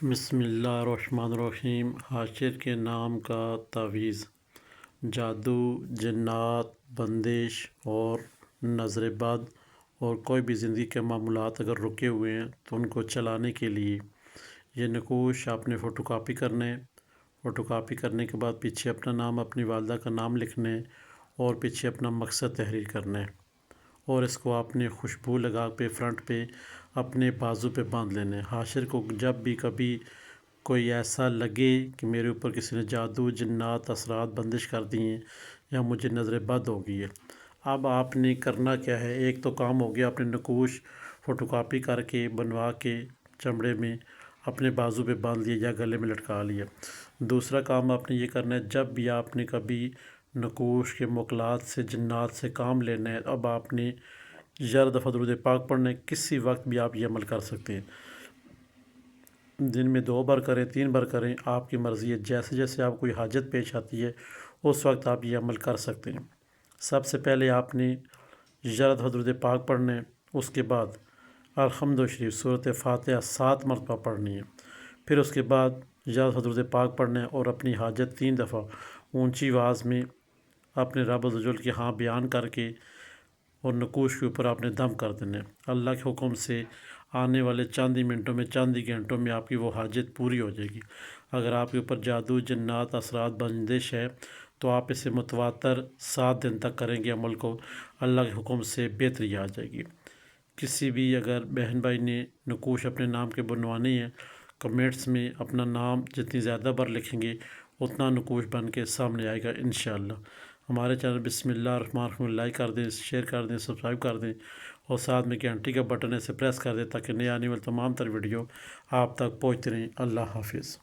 بسم اللہ الرحمن الرحیم۔ حاشر کے نام کا تعویذ۔ جادو، جنات، بندش اور نظر بد اور کوئی بھی زندگی کے معاملات اگر رکے ہوئے ہیں تو ان کو چلانے کے لیے یہ نقوش آپ نے فوٹو کاپی کرنے، فوٹو کاپی کرنے کے بعد پیچھے اپنا نام، اپنی والدہ کا نام لکھنے اور پیچھے اپنا مقصد تحریر کرنے، اور اس کو آپ نے خوشبو لگا پہ فرنٹ پہ اپنے بازو پہ باندھ لینے۔ حاشر کو جب بھی کبھی کوئی ایسا لگے کہ میرے اوپر کسی نے جادو، جنات، اثرات، بندش کر دی ہیں یا مجھے نظر بد ہو گئی ہے، اب آپ نے کرنا کیا ہے؟ ایک تو کام ہو گیا، اپنے نقوش فوٹو کاپی کر کے بنوا کے چمڑے میں اپنے بازو پہ باندھ لیا یا گلے میں لٹکا لیا۔ دوسرا کام آپ نے یہ کرنا ہے، جب بھی آپ نے کبھی نقوش کے موکلات سے، جنات سے کام لینا ہے، اب آپ نے 11 دفعہ درود پاک پڑھنا ہے۔ کسی وقت بھی آپ یہ عمل کر سکتے ہیں، دن میں 2 بار کریں، 3 بار کریں، آپ کی مرضی ہے۔ جیسے جیسے آپ کوئی حاجت پیش آتی ہے اس وقت آپ یہ عمل کر سکتے ہیں۔ سب سے پہلے آپ نے 11 دفعہ درود پاک پڑھنا ہے، اس کے بعد الحمد شریف سورۃ فاتحہ 7 مرتبہ پڑھنی ہے، پھر اس کے بعد 11 دفعہ درود پاک پڑھنا ہے اور اپنی حاجت 3 دفعہ اونچی آواز میں اپنے رب عزوجل کے ہاں بیان کر کے اور نقوش کے اوپر آپ نے دم کر دینا ہے۔ اللہ کے حکم سے آنے والے چند ہی منٹوں میں، چند ہی گھنٹوں میں آپ کی وہ حاجت پوری ہو جائے گی۔ اگر آپ کے اوپر جادو، جنات، اثرات، بندش ہے تو آپ اسے متواتر 7 دن تک کریں گے عمل کو، اللہ کے حکم سے بہتری آ جائے گی۔ کسی بھی اگر بہن بھائی نے نقوش اپنے نام کے بنوانے ہیں، کمنٹس میں اپنا نام جتنی زیادہ بار لکھیں گے اتنا نقوش بن کے سامنے آئے گا انشاءاللہ۔ ہمارے چینل بسم اللہ الرحمن الرحیم لائک کر دیں، شیئر کر دیں، سبسکرائب کر دیں اور ساتھ میں گھنٹی کا بٹن ہے اسے پریس کر دیں تاکہ نئے آنے والے تمام تر ویڈیو آپ تک پہنچتے رہیں۔ اللہ حافظ۔